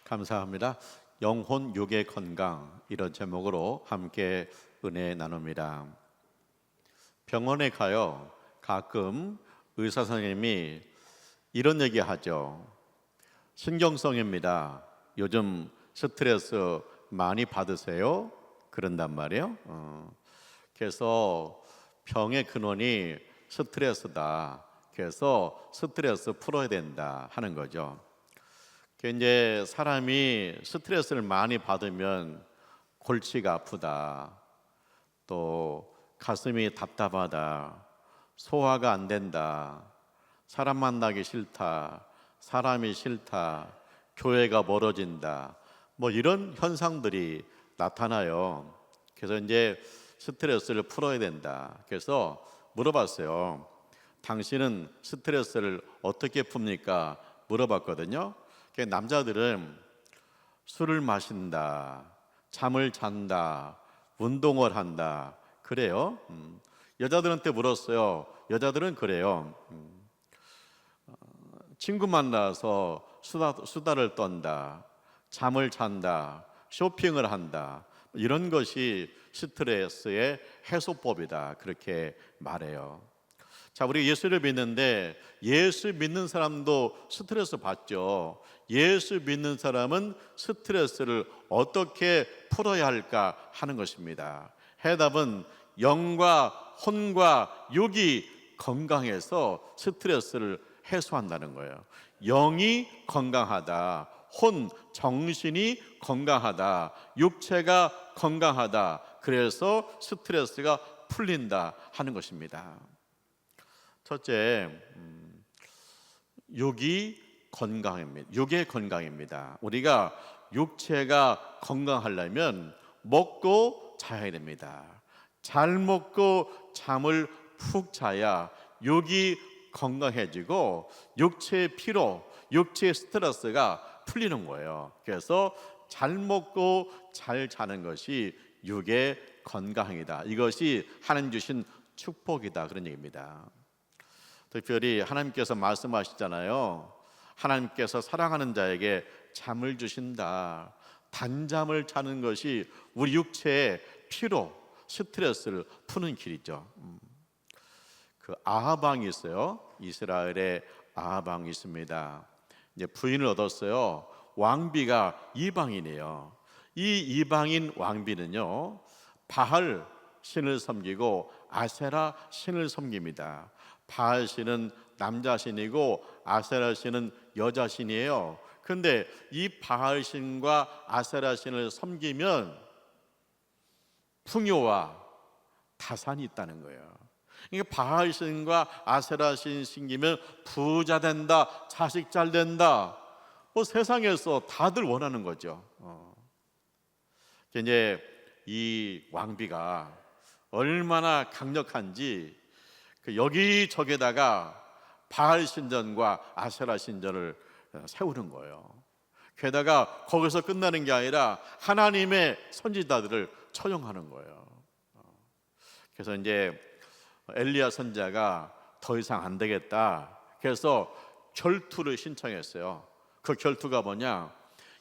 감사합니다. 영혼 육의 건강, 이런 제목으로 함께 은혜 나눕니다. 병원에 가요. 가끔 의사 선생님이 이런 얘기 하죠. 신경성입니다. 요즘 스트레스 많이 받으세요? 그런단 말이에요. 그래서 병의 근원이 스트레스다. 그래서 스트레스 풀어야 된다 하는 거죠. 이제 사람이 스트레스를 많이 받으면 골치가 아프다, 또 가슴이 답답하다, 소화가 안 된다, 사람 만나기 싫다, 사람이 싫다, 교회가 멀어진다, 뭐 이런 현상들이 나타나요. 그래서 이제 스트레스를 풀어야 된다. 그래서 물어봤어요. 당신은 스트레스를 어떻게 풉니까? 물어봤거든요. 남자들은 술을 마신다, 잠을 잔다, 운동을 한다, 그래요. 여자들한테 물었어요. 여자들은 그래요. 친구 만나서 수다를 떤다, 잠을 잔다, 쇼핑을 한다, 이런 것이 스트레스의 해소법이다, 그렇게 말해요. 자, 우리 예수를 믿는데 예수 믿는 사람도 스트레스 받죠. 예수 믿는 사람은 스트레스를 어떻게 풀어야 할까 하는 것입니다. 해답은 영과 혼과 육이 건강해서 스트레스를 해소한다는 거예요. 영이 건강하다, 혼, 정신이 건강하다, 육체가 건강하다, 그래서 스트레스가 풀린다 하는 것입니다. 첫째, 육이 건강입니다. 육의 건강입니다. 우리가 육체가 건강하려면 먹고 자야 됩니다. 잘 먹고 잠을 푹 자야 육이 건강해지고 육체의 피로, 육체의 스트레스가 풀리는 거예요. 그래서 잘 먹고 잘 자는 것이 육의 건강이다. 이것이 하나님 주신 축복이다, 그런 얘기입니다. 특별히 하나님께서 말씀하시잖아요. 하나님께서 사랑하는 자에게 잠을 주신다. 단잠을 자는 것이 우리 육체의 피로, 스트레스를 푸는 길이죠. 그 아하방이 있어요. 이스라엘에 아하방이 있습니다. 이제 부인을 얻었어요. 왕비가 이방인이에요. 이 이방인 왕비는요, 바알 신을 섬기고 아세라 신을 섬깁니다. 바알 신은 남자 신이고 아세라 신은 여자 신이에요. 그런데 이 바알 신과 아세라 신을 섬기면 풍요와 다산이 있다는 거예요. 그러니까 바알 신과 아세라 신 섬기면 부자 된다, 자식 잘 된다, 뭐 세상에서 다들 원하는 거죠. 이제 이 왕비가 얼마나 강력한지 여기저기다가 바알 신전과 아세라 신전을 세우는 거예요. 게다가 거기서 끝나는 게 아니라 하나님의 선지자들을 처형하는 거예요. 그래서 이제 엘리야 선지자가 더 이상 안 되겠다, 그래서 결투를 신청했어요. 그 결투가 뭐냐,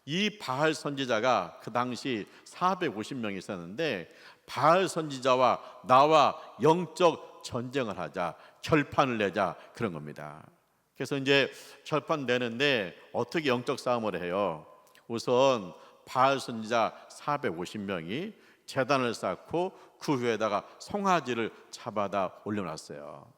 이 바알 선지자가 그 당시 450명이 있었는데 바알 선지자와 나와 영적 전쟁을 하자, 결판을 내자, 그런 겁니다. 그래서 이제 결판 내는데 어떻게 영적 싸움을 해요? 우선 바알 선지자 450명이 제단을 쌓고 그 위에다가 송아지를 잡아다 올려놨어요.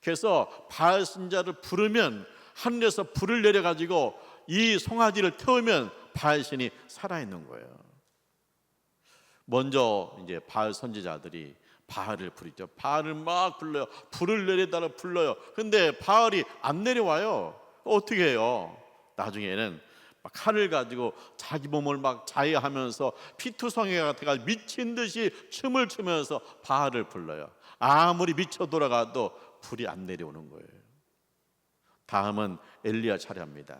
그래서 바알 선지자를 부르면 하늘에서 불을 내려가지고 이 송아지를 태우면 바알 신이 살아있는 거예요. 먼저 이제 바알 선지자들이 바알을 부르죠. 바알을 막 불러요. 불을 내려달라 불러요. 근데 바알이 안 내려와요. 어떻게 해요? 나중에는 막 칼을 가지고 자기 몸을 막 자해하면서 피투성이 같아가지고 미친 듯이 춤을 추면서 바알을 불러요. 아무리 미쳐 돌아가도 불이 안 내려오는 거예요. 다음은 엘리야 차례입니다.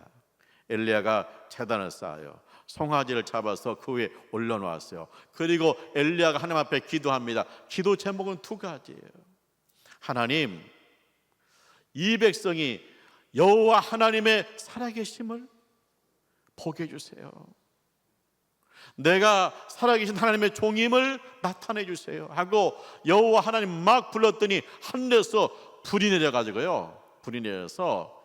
엘리야가 제단을 쌓아요. 송아지를 잡아서 그 위에 올려놓았어요. 그리고 엘리야가 하나님 앞에 기도합니다. 기도 제목은 두 가지예요. 하나님, 이 백성이 여호와 하나님의 살아계심을 보게 해주세요. 내가 살아계신 하나님의 종임을 나타내 주세요 하고 여호와 하나님 막 불렀더니 하늘에서 불이 내려가지고요, 불이 내려서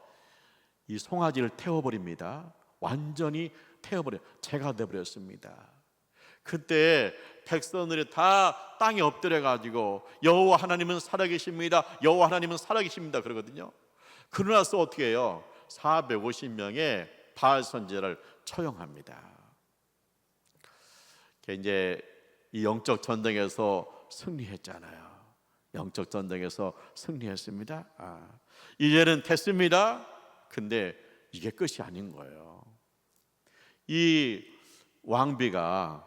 이 송아지를 태워버립니다. 완전히 태워버려요. 재가 되어버렸습니다. 그때 백성들이 다 땅에 엎드려가지고 여호와 하나님은 살아계십니다, 여호와 하나님은 살아계십니다 그러거든요. 그러나서 어떻게 해요? 450명의 바알 선지자를 처형합니다. 이제 이 영적 전쟁에서 승리했잖아요. 영적 전쟁에서 승리했습니다. 이제는 됐습니다. 근데 이게 끝이 아닌 거예요. 이 왕비가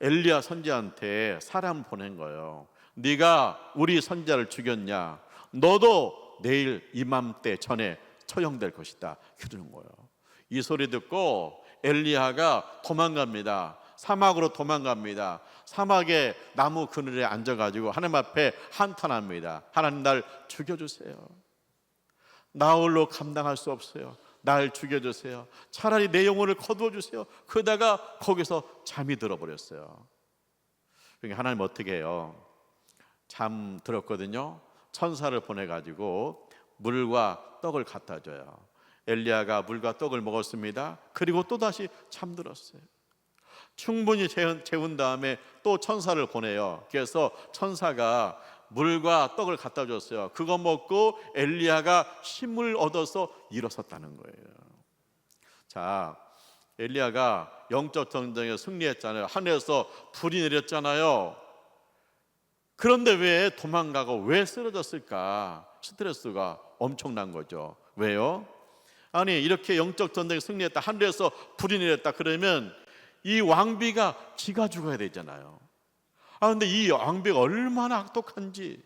엘리야 선지자한테 사람 보낸 거예요. 네가 우리 선지자를 죽였냐? 너도 내일 이맘때 전에 처형될 것이다 그러는 거예요. 이 소리 듣고 엘리야가 도망갑니다. 사막으로 도망갑니다. 사막에 나무 그늘에 앉아가지고 하나님 앞에 한탄합니다. 하나님, 날 죽여주세요. 나 홀로 감당할 수 없어요. 날 죽여주세요. 차라리 내 영혼을 거두어주세요. 그러다가 거기서 잠이 들어버렸어요. 그러니까 하나님 어떻게 해요? 잠 들었거든요. 천사를 보내가지고 물과 떡을 갖다 줘요. 엘리야가 물과 떡을 먹었습니다. 그리고 또다시 잠들었어요. 충분히 재운 다음에 또 천사를 보내요. 그래서 천사가 물과 떡을 갖다 줬어요. 그거 먹고 엘리야가 힘을 얻어서 일어섰다는 거예요. 자, 엘리야가 영적 전쟁에 승리했잖아요. 하늘에서 불이 내렸잖아요. 그런데 왜 도망가고 왜 쓰러졌을까? 스트레스가 엄청난 거죠. 왜요? 아니, 이렇게 영적 전쟁에 승리했다, 하늘에서 불이 내렸다 그러면 이 왕비가 지가 죽어야 되잖아요. 근데 이 왕비가 얼마나 악독한지,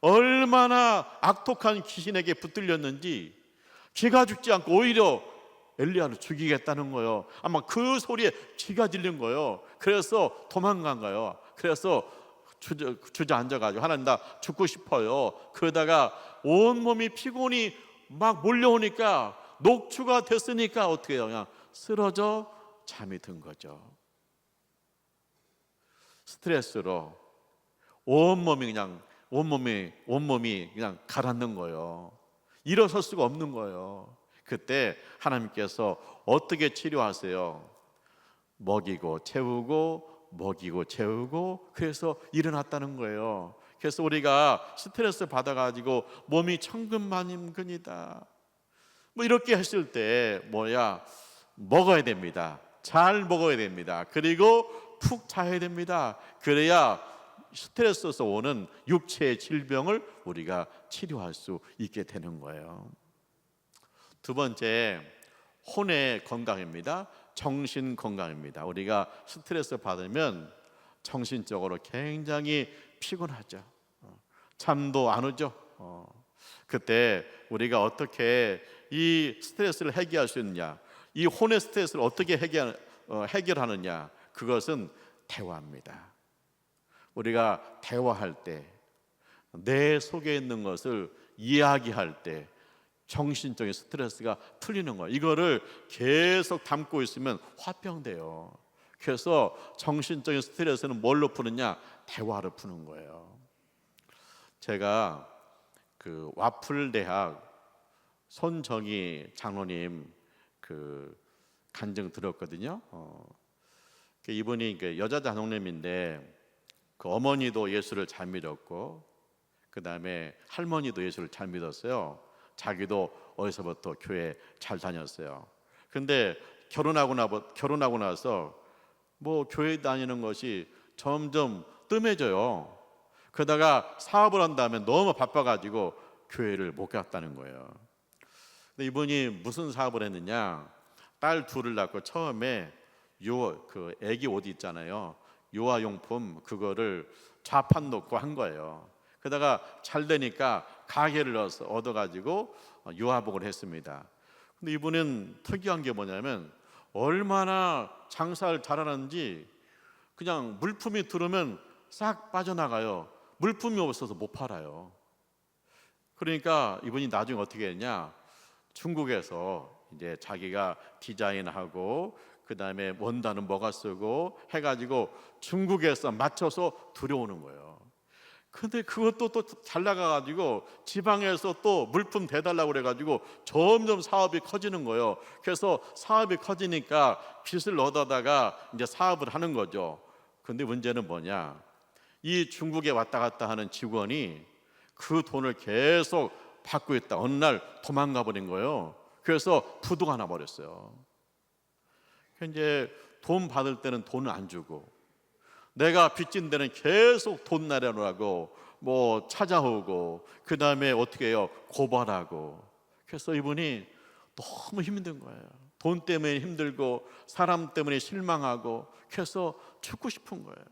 얼마나 악독한 귀신에게 붙들렸는지 지가 죽지 않고 오히려 엘리야를 죽이겠다는 거예요. 아마 그 소리에 지가 질린 거예요. 그래서 도망간 거예요. 그래서 주저앉아가지고 하나님, 나 죽고 싶어요. 그러다가 온몸이 피곤이 막 몰려오니까, 녹초가 됐으니까 어떻게 해요? 그냥 쓰러져 잠이 든 거죠. 스트레스로 온몸이 그냥 가라앉는 거예요. 일어설 수가 없는 거예요. 그때 하나님께서 어떻게 치료하세요? 먹이고 채우고 먹이고 채우고, 그래서 일어났다는 거예요. 그래서 우리가 스트레스 받아가지고 몸이 천근만근이다, 뭐 이렇게 했을 때 먹어야 됩니다. 잘 먹어야 됩니다. 그리고 푹 자야 됩니다. 그래야 스트레스에서 오는 육체의 질병을 우리가 치료할 수 있게 되는 거예요. 두 번째, 혼의 건강입니다. 정신 건강입니다. 우리가 스트레스 받으면 정신적으로 굉장히 피곤하죠. 잠도 안 오죠. 그때 우리가 어떻게 이 스트레스를 해결할 수 있느냐, 이 혼의 스트레스를 어떻게 해결하느냐, 그것은 대화입니다. 우리가 대화할 때, 내 속에 있는 것을 이야기할 때 정신적인 스트레스가 풀리는 거예요. 이거를 계속 담고 있으면 화병돼요. 그래서 정신적인 스트레스는 뭘로 푸느냐? 대화로 푸는 거예요. 제가 그 와플대학 손정희 장로님 그 간증 들었거든요. 이분이 여자 장로님인데 그 어머니도 예수를 잘 믿었고, 그 다음에 할머니도 예수를 잘 믿었어요. 자기도 어디서부터 교회 잘 다녔어요. 근데 결혼하고 나서 뭐 교회 다니는 것이 점점 뜸해져요. 그러다가 사업을 한 다음에 너무 바빠가지고 교회를 못 갔다는 거예요. 근데 이분이 무슨 사업을 했느냐? 딸 둘을 낳고 처음에 그 애기 옷 있잖아요. 유아용품, 그거를 좌판 놓고 한 거예요. 그러다가 잘 되니까 가게를 얻어가지고 유아복을 했습니다. 근데 이분은 특이한 게 뭐냐면, 얼마나 장사를 잘하는지 그냥 물품이 들어오면 싹 빠져나가요. 물품이 없어서 못 팔아요. 그러니까 이분이 나중에 어떻게 했냐, 중국에서 이제 자기가 디자인하고 그다음에 원단은 뭐가 쓰고 해가지고 중국에서 맞춰서 들여오는 거예요. 근데 그것도 또 잘 나가가지고 지방에서 또 물품 대달라고 그래가지고 점점 사업이 커지는 거예요. 그래서 사업이 커지니까 빚을 얻어다가 이제 사업을 하는 거죠. 근데 문제는 뭐냐? 이 중국에 왔다 갔다 하는 직원이 그 돈을 계속 받고 있다. 어느 날 도망가 버린 거예요. 그래서 부도가 나 버렸어요. 이제 돈 받을 때는 돈을 안 주고, 내가 빚진 데는 계속 돈 내려놓으라고 뭐 찾아오고, 그 다음에 어떻게 해요? 고발하고. 그래서 이분이 너무 힘든 거예요. 돈 때문에 힘들고 사람 때문에 실망하고, 그래서 죽고 싶은 거예요.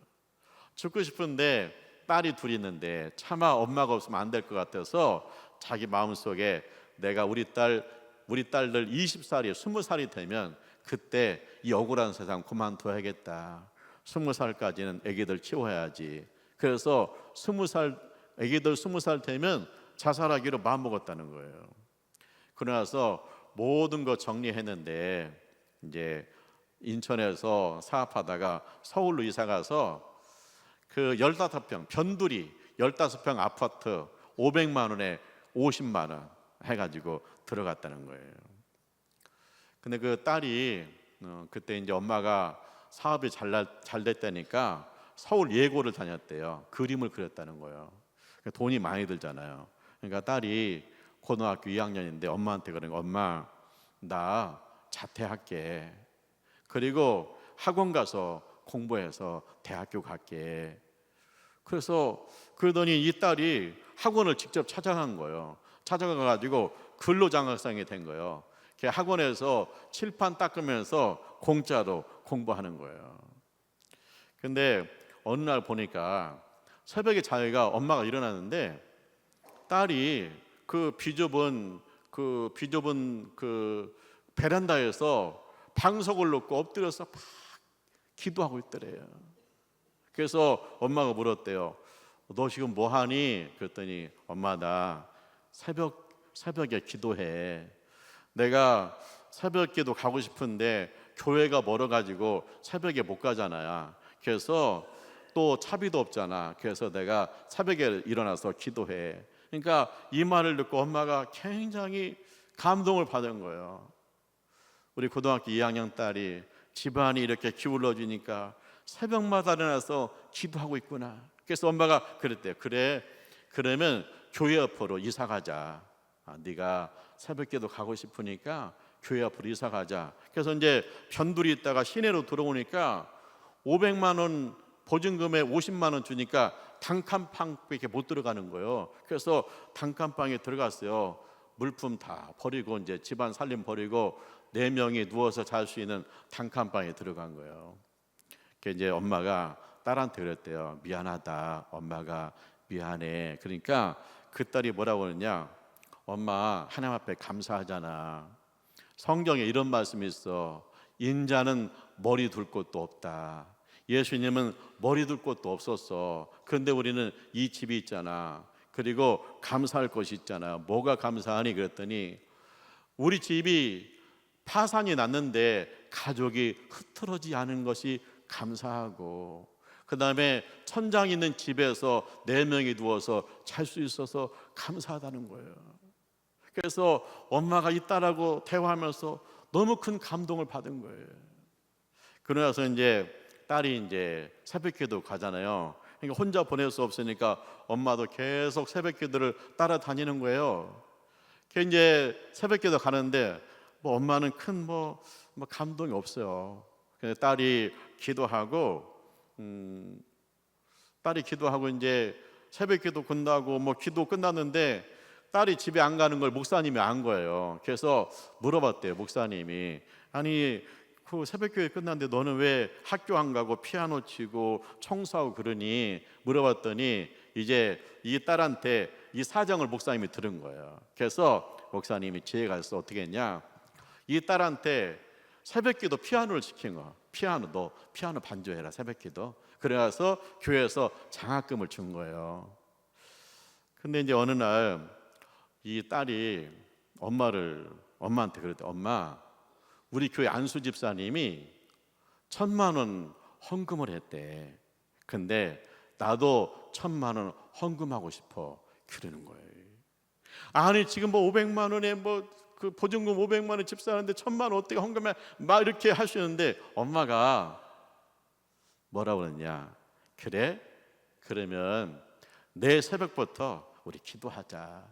죽고 싶은데 딸이 둘이 있는데 차마 엄마가 없으면 안 될 것 같아서 자기 마음속에 내가 우리 딸들 20살이 20살이 되면 그때 이 억울한 세상 그만둬야겠다. 20살까지는 애기들 키워야지. 그래서 20살 애기들 20살 되면 자살하기로 마음먹었다는 거예요. 그러나서 모든 거 정리했는데 이제 인천에서 사업하다가 서울로 이사 가서 그 15평 변두리 15평 아파트 500만 원에 50만 원 해가지고 들어갔다는 거예요. 근데 그 딸이 그때 이제 엄마가 사업이 잘 됐다니까 서울 예고를 다녔대요. 그림을 그렸다는 거예요. 돈이 많이 들잖아요. 그러니까 딸이 고등학교 2학년인데 엄마한테 그러는 거, 엄마 나 자퇴할게. 그리고 학원 가서 공부해서 대학교 갈게. 그래서 그러더니 이 딸이 학원을 직접 찾아간 거예요. 찾아가 가지고 근로장학생이 된 거예요. 학원에서 칠판 닦으면서 공짜로 공부하는 거예요. 근데 어느 날 보니까 새벽에 자기가 엄마가 일어났는데 딸이 그 비좁은 그 베란다에서 방석을 놓고 엎드려서 막 기도하고 있더래요. 그래서 엄마가 물었대요. 너 지금 뭐 하니? 그랬더니 엄마 나 새벽에 기도해. 내가 새벽 기도 가고 싶은데 교회가 멀어가지고 새벽에 못 가잖아요. 그래서 또 차비도 없잖아. 그래서 내가 새벽에 일어나서 기도해. 그러니까 이 말을 듣고 엄마가 굉장히 감동을 받은 거예요. 우리 고등학교 2학년 딸이 집안이 이렇게 기울어지니까 새벽마다 일어나서 기도하고 있구나. 그래서 엄마가 그랬대요. 그래, 그러면 교회 옆으로 이사 가자. 네가 새벽기도 가고 싶으니까 교회 앞으로 이사 가자. 그래서 이제 변두리 있다가 시내로 들어오니까 500만 원 보증금에 50만 원 주니까 단칸방밖에 못 들어가는 거예요. 그래서 단칸방에 들어갔어요. 물품 다 버리고 이제 집안 살림 버리고 4명이 누워서 잘 수 있는 단칸방에 들어간 거예요. 이제 엄마가 딸한테 그랬대요. 미안하다. 엄마가 미안해. 그러니까 그 딸이 뭐라고 그러냐? 엄마 하나님 앞에 감사하잖아. 성경에 이런 말씀이 있어. 인자는 머리 둘 곳도 없다. 예수님은 머리 둘 곳도 없었어. 그런데 우리는 이 집이 있잖아. 그리고 감사할 것이 있잖아. 뭐가 감사하니? 그랬더니 우리 집이 파산이 났는데 가족이 흐트러지지 않은 것이 감사하고, 그 다음에 천장 있는 집에서 4명이 누워서 잘 수 있어서 감사하다는 거예요. 그래서 엄마가 이 딸하고 대화하면서 너무 큰 감동을 받은 거예요. 그러나서 이제 딸이 이제 새벽기도 가잖아요. 그러니까 혼자 보낼 수 없으니까 엄마도 계속 새벽기도를 따라다니는 거예요. 이제 새벽기도 가는데 뭐 엄마는 큰 감동이 없어요. 근데 딸이 기도하고 이제 새벽기도 끝나고 기도 끝났는데 딸이 집에 안 가는 걸 목사님이 안 거예요. 그래서 물어봤대요. 목사님이 아니 그 새벽기도 끝났는데 너는 왜 학교 안 가고 피아노 치고 청소하고 그러니? 물어봤더니 이제 이 딸한테 이 사정을 목사님이 들은 거예요. 그래서 목사님이 지혜가 있어 어떻게 했냐? 이 딸한테 새벽기도 피아노를 시킨 거야. 너 피아노 반주해라 새벽기도. 그래서 교회에서 장학금을 준 거예요. 근데 이제 어느 날 이 딸이 엄마를 엄마한테 그랬대. 엄마, 우리 교회 안수 집사님이 1,000만 원 헌금을 했대. 근데 나도 1,000만 원 헌금하고 싶어. 그러는 거예요. 아니 지금 뭐 500만 원에 뭐 그 보증금 500만 원 집사하는데 1,000만 원 어떻게 헌금해? 막 이렇게 하시는데 엄마가 뭐라고 그러냐? 그래? 그러면 내일 새벽부터 우리 기도하자.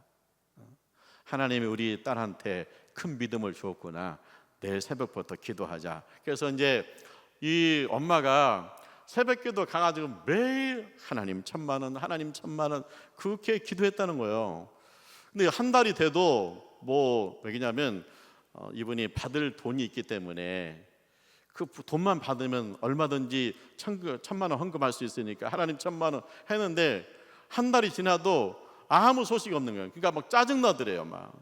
하나님이 우리 딸한테 큰 믿음을 주었구나. 내일 새벽부터 기도하자. 그래서 이제 이 엄마가 새벽기도 가가지고 매일 하나님 1,000만 원, 하나님 1,000만 원 그렇게 기도했다는 거예요. 근데 한 달이 돼도 뭐 왜냐면 이분이 받을 돈이 있기 때문에 그 돈만 받으면 얼마든지 1,000만 원 헌금할 수 있으니까 하나님 1,000만 원 했는데 한 달이 지나도 아무 소식이 없는 거예요. 그러니까 막 짜증 나더래요. 막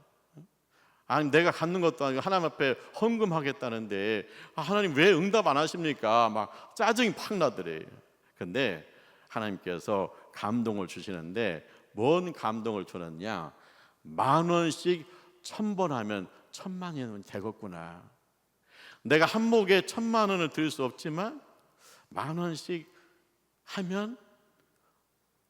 아니 내가 갖는 것도 아니고 하나님 앞에 헌금하겠다는데 하나님 왜 응답 안 하십니까? 막 짜증이 팍 나더래요. 근데 하나님께서 감동을 주시는데 뭔 감동을 주느냐? 10,000원씩 1,000번 하면 1,000,000원이 되겠구나. 내가 한 목에 1,000만 원을 드릴 수 없지만 10,000원씩 하면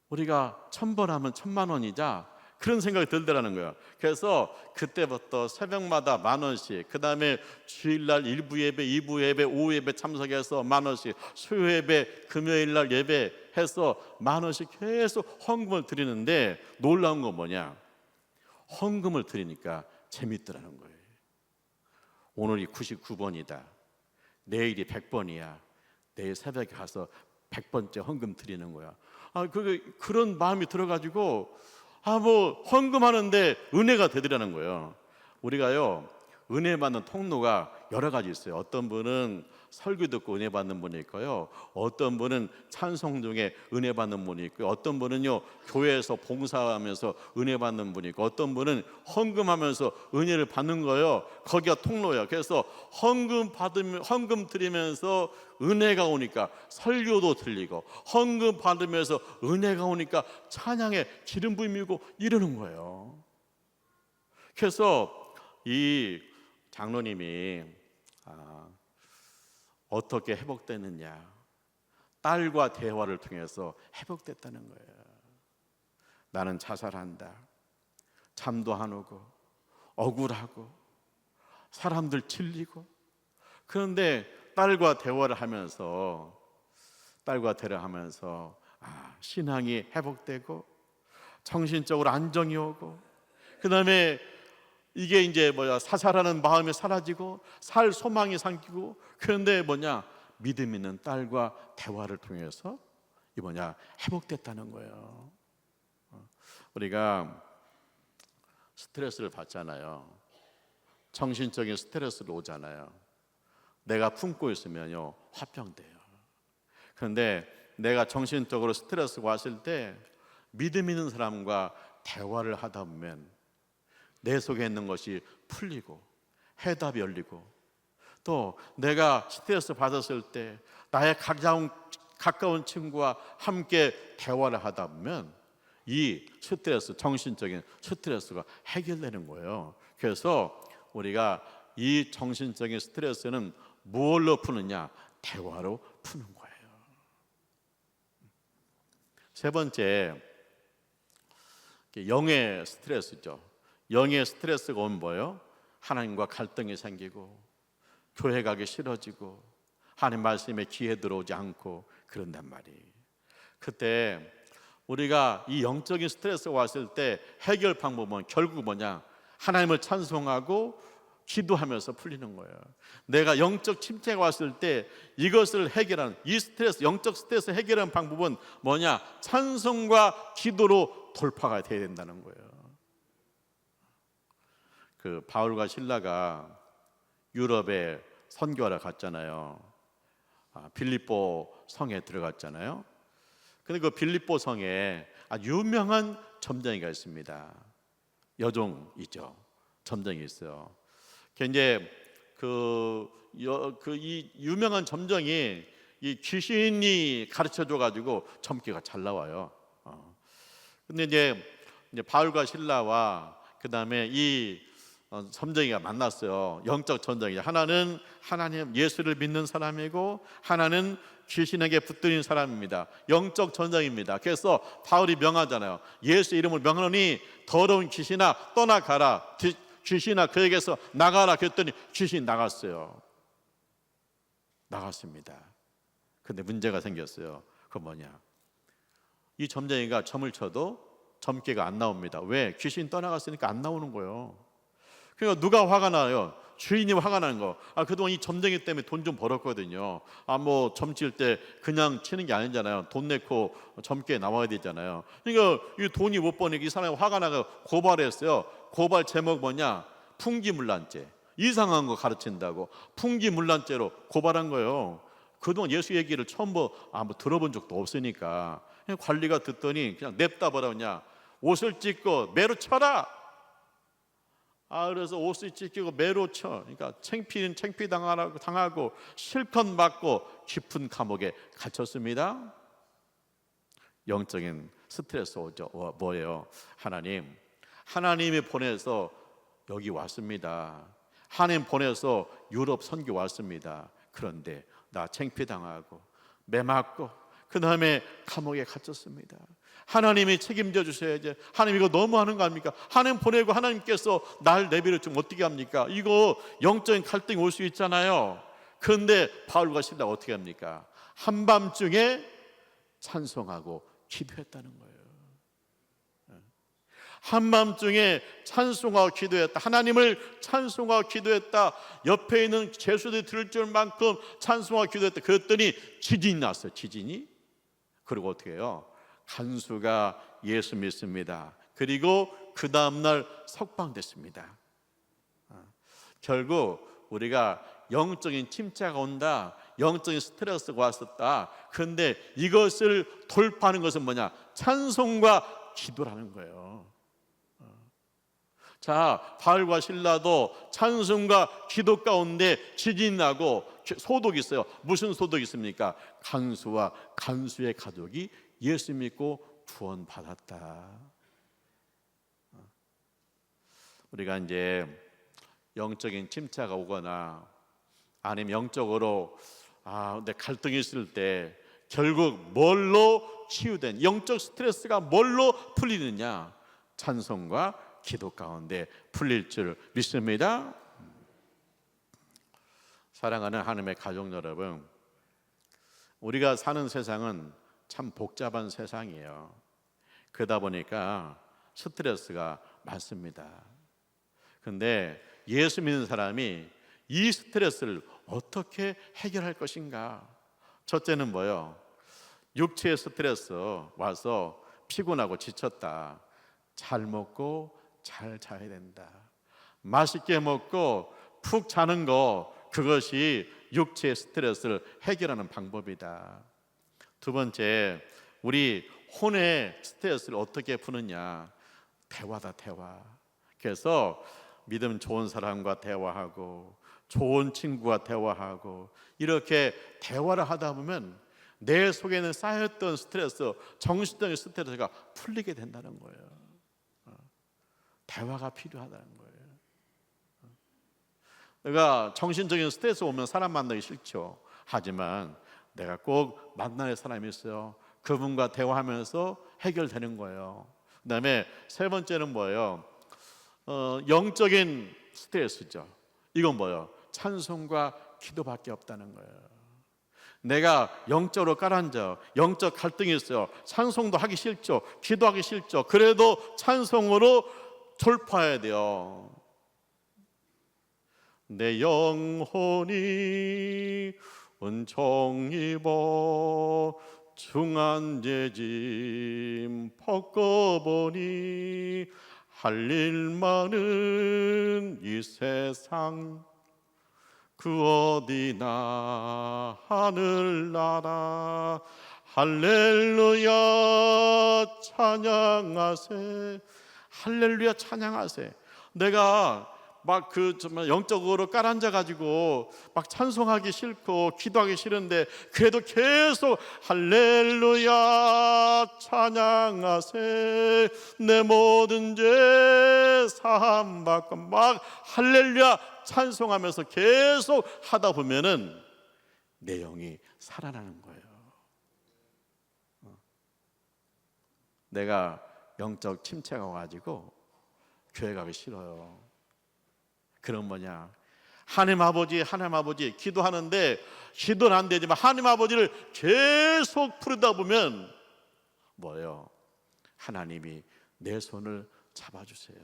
우리가 1,000번 하면 1,000만 원이자 그런 생각이 들더라는 거예요. 그래서 그때부터 새벽마다 10,000원씩, 그 다음에 주일날 1부 예배, 2부 예배, 오후 예배 참석해서 10,000원씩, 수요 예배, 금요일날 예배해서 10,000원씩 계속 헌금을 드리는데 놀라운 건 뭐냐? 헌금을 드리니까 재밌더라는 거예요. 오늘이 99번이다. 내일이 100번이야. 내일 새벽에 가서 100번째 헌금 드리는 거야. 그런 마음이 들어가지고 뭐 헌금하는데 은혜가 되더라는 거예요. 우리가요 은혜 받는 통로가 여러 가지 있어요. 어떤 분은 설교 듣고 은혜 받는 분이 있고요, 어떤 분은 찬송 중에 은혜 받는 분이 있고요, 어떤 분은요 교회에서 봉사하면서 은혜 받는 분이 있고, 어떤 분은 헌금하면서 은혜를 받는 거예요. 거기가 통로예요. 그래서 헌금 드리면서 은혜가 오니까 설교도 들리고, 헌금 받으면서 은혜가 오니까 찬양에 기름 부음이고 이러는 거예요. 그래서 이 장로님이 어떻게 회복됐느냐? 딸과 대화를 통해서 회복됐다는 거예요. 나는 자살한다. 잠도 안 오고 억울하고 사람들 질리고, 그런데 딸과 대화를 하면서 신앙이 회복되고 정신적으로 안정이 오고, 그 다음에 이게 이제 사살하는 마음이 사라지고 살 소망이 생기고, 그런데 믿음 있는 딸과 대화를 통해서 회복됐다는 거예요. 우리가 스트레스를 받잖아요. 정신적인 스트레스로 오잖아요. 내가 품고 있으면요 화병돼요. 그런데 내가 정신적으로 스트레스가 왔을 때 믿음 있는 사람과 대화를 하다 보면 내 속에 있는 것이 풀리고 해답이 열리고, 또 내가 스트레스 받았을 때 나의 가까운 친구와 함께 대화를 하다 보면 이 스트레스, 정신적인 스트레스가 해결되는 거예요. 그래서 우리가 이 정신적인 스트레스는 무엇로 푸느냐? 대화로 푸는 거예요. 세 번째, 영의 스트레스죠. 영의 스트레스가 오면 뭐예요? 하나님과 갈등이 생기고 교회 가기 싫어지고 하나님 말씀에 귀에 들어오지 않고 그런단 말이에요. 그때 우리가 이 영적인 스트레스가 왔을 때 해결 방법은 결국 하나님을 찬송하고 기도하면서 풀리는 거예요. 내가 영적 침체가 왔을 때 이것을 해결하는, 이 스트레스, 영적 스트레스 해결하는 방법은 찬송과 기도로 돌파가 돼야 된다는 거예요. 그 바울과 실라가 유럽에 선교하러 갔잖아요. 빌립보 성에 들어갔잖아요. 근데 그 빌립보 성에 아주 유명한 점쟁이가 있습니다. 여종이죠. 점쟁이 있어요. 이제 이 유명한 점쟁이 이 귀신이 가르쳐줘 가지고 점괘가 잘 나와요. 근데 이제 바울과 실라와 그 다음에 이 점쟁이가 만났어요. 영적 전쟁이. 하나는 하나님 예수를 믿는 사람이고 하나는 귀신에게 붙들린 사람입니다. 영적 전쟁입니다. 그래서 바울이 명하잖아요. 예수 이름을 명하노니 더러운 귀신아 떠나가라. 귀신아 그에게서 나가라. 그랬더니 귀신이 나갔어요. 나갔습니다. 근데 문제가 생겼어요. 그건 뭐냐? 이 점쟁이가 점을 쳐도 점괘가 안 나옵니다. 왜? 귀신 떠나갔으니까 안 나오는 거예요. 그러니까 누가 화가 나요? 주인이 화가 나는 거. 그동안 이 점쟁이 때문에 돈 좀 벌었거든요. 뭐 점칠 때 그냥 치는 게 아니잖아요. 돈 내고 점괘 나와야 되잖아요. 그러니까 이 돈이 못 버니까 이 사람이 화가 나서 고발했어요. 고발 제목 뭐냐? 풍기문란죄. 이상한 거 가르친다고 풍기문란죄로 고발한 거예요. 그동안 예수 얘기를 처음 들어본 적도 없으니까 관리가 듣더니 그냥 냅다 버려. 그냥 옷을 찢고 매로 쳐라. 그래서 옷을 찢기고 매로 쳐. 그러니까 창피 당하고 실컷 맞고 깊은 감옥에 갇혔습니다. 영적인 스트레스 오죠. 뭐예요? 하나님이 보내서 여기 왔습니다. 하나님 보내서 유럽 선교 왔습니다. 그런데 나 창피 당하고 매 맞고 그 다음에 감옥에 갇혔습니다. 하나님이 책임져 주셔야지. 하나님 이거 너무하는 거 아닙니까? 하나님 보내고 하나님께서 날 내버려 좀 어떻게 합니까? 이거 영적인 갈등이 올 수 있잖아요. 그런데 바울과 실라가 어떻게 합니까? 한밤중에 찬송하고 기도했다는 거예요. 한밤중에 찬송하고 기도했다. 하나님을 찬송하고 기도했다. 옆에 있는 죄수들이 들을 줄 만큼 찬송하고 기도했다. 그랬더니 지진이 났어요. 지진이. 그리고 어떻게 해요? 간수가 예수 믿습니다. 그리고 그 다음날 석방됐습니다. 결국 우리가 영적인 침체가 온다, 영적인 스트레스가 왔었다. 그런데 이것을 돌파하는 것은 뭐냐? 찬송과 기도라는 거예요. 자, 바울과 실라도 찬송과 기도 가운데 지진이 나고 소독이 있어요. 무슨 소독이 있습니까? 간수와 간수의 가족이 예수 믿고 구원받았다. 우리가 이제 영적인 침체가 오거나 아니면 영적으로 내 갈등이 있을 때 결국 뭘로 치유된 영적 스트레스가 뭘로 풀리느냐? 찬송과 기도 가운데 풀릴 줄 믿습니다. 사랑하는 하나님의 가족 여러분, 우리가 사는 세상은 참 복잡한 세상이에요. 그러다 보니까 스트레스가 많습니다. 그런데 예수 믿는 사람이 이 스트레스를 어떻게 해결할 것인가? 첫째는 뭐예요? 육체의 스트레스 와서 피곤하고 지쳤다. 잘 먹고 잘 자야 된다. 맛있게 먹고 푹 자는 거, 그것이 육체의 스트레스를 해결하는 방법이다. 두 번째, 우리 혼의 스트레스를 어떻게 푸느냐? 대화다, 대화. 그래서 믿음 좋은 사람과 대화하고 좋은 친구와 대화하고 이렇게 대화를 하다 보면 내 속에는 쌓였던 스트레스, 정신적인 스트레스가 풀리게 된다는 거예요. 대화가 필요하다는 거예요. 내가 정신적인 스트레스 오면 사람 만나기 싫죠. 하지만 내가 꼭 만나는 사람이 있어요. 그분과 대화하면서 해결되는 거예요. 그 다음에 세 번째는 뭐예요? 영적인 스트레스죠. 이건 뭐예요? 찬송과 기도밖에 없다는 거예요. 내가 영적으로 깔아앉아 영적 갈등이 있어요. 찬송도 하기 싫죠. 기도하기 싫죠. 그래도 찬송으로 돌파해야 돼요. 내 영혼이 은총 입어 중한 죄짐 벗고보니 할 일 많은 이 세상 그 어디나 하늘나라 할렐루야 찬양하세. 할렐루야 찬양하세. 내가 정말 영적으로 깔아앉아 가지고 막 찬송하기 싫고 기도하기 싫은데 그래도 계속 할렐루야 찬양하세 내 모든 죄 사함 받고 막 할렐루야 찬송하면서 계속 하다 보면은 내 영이 살아나는 거예요. 내가 영적 침체가 와가지고 교회 가기 싫어요. 그럼 뭐냐, 하나님 아버지 기도하는데 기도는 안 되지만 하나님 아버지를 계속 부르다 보면 뭐예요? 하나님이 내 손을 잡아주세요.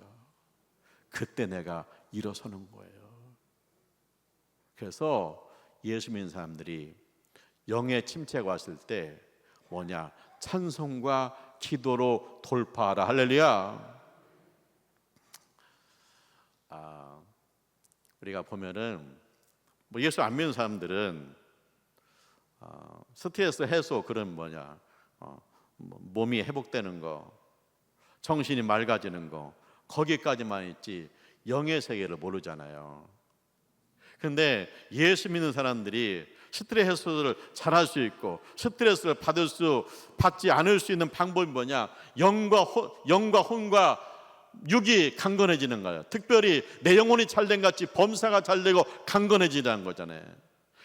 그때 내가 일어서는 거예요. 그래서 예수 믿는 사람들이 영의 침체가 왔을 때 뭐냐, 찬송과 기도로 돌파하라. 할렐루야. 우리가 보면은 예수 안 믿는 사람들은 스트레스 해소, 그런 뭐냐, 몸이 회복되는 거, 정신이 맑아지는 거, 거기까지만 있지 영의 세계를 모르잖아요. 그런데 예수 믿는 사람들이 스트레스 해소를 잘할 수 있고 스트레스를 받지 않을 수 있는 방법이 뭐냐, 영과 혼과 육이 강건해지는 거예요. 특별히 내 영혼이 잘된 같이 범사가 잘되고 강건해지는 거잖아요.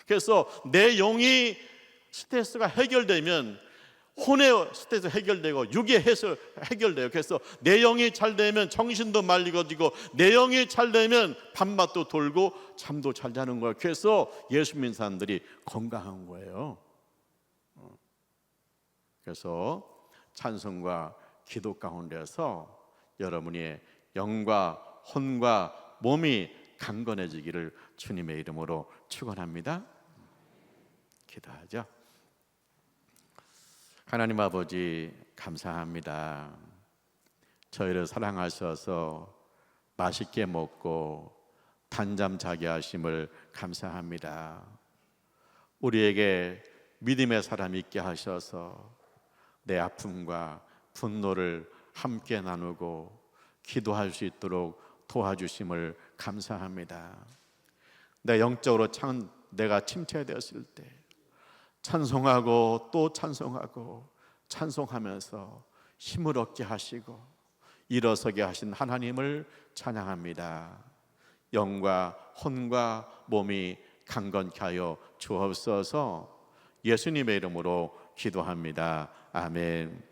그래서 내 영이 스트레스가 해결되면 혼의 스트레스 해결되고 육의 해소 해결돼요. 그래서 내 영이 잘 되면 정신도 맑아지고 내 영이 잘 되면 밤낮도 돌고 잠도 잘 자는 거예요. 그래서 예수 믿는 사람들이 건강한 거예요. 그래서 찬송과 기도 가운데서 여러분의 영과 혼과 몸이 강건해지기를 주님의 이름으로 축원합니다. 기도하죠. 하나님 아버지 감사합니다. 저희를 사랑하셔서 맛있게 먹고 단잠 자게 하심을 감사합니다. 우리에게 믿음의 사람 있게 하셔서 내 아픔과 분노를 함께 나누고 기도할 수 있도록 도와주심을 감사합니다. 내 영적으로 내가 침체되었을 때 찬송하고 또 찬송하고 찬송하면서 힘을 얻게 하시고 일어서게 하신 하나님을 찬양합니다. 영과 혼과 몸이 강건케 하여 주옵소서. 예수님의 이름으로 기도합니다. 아멘.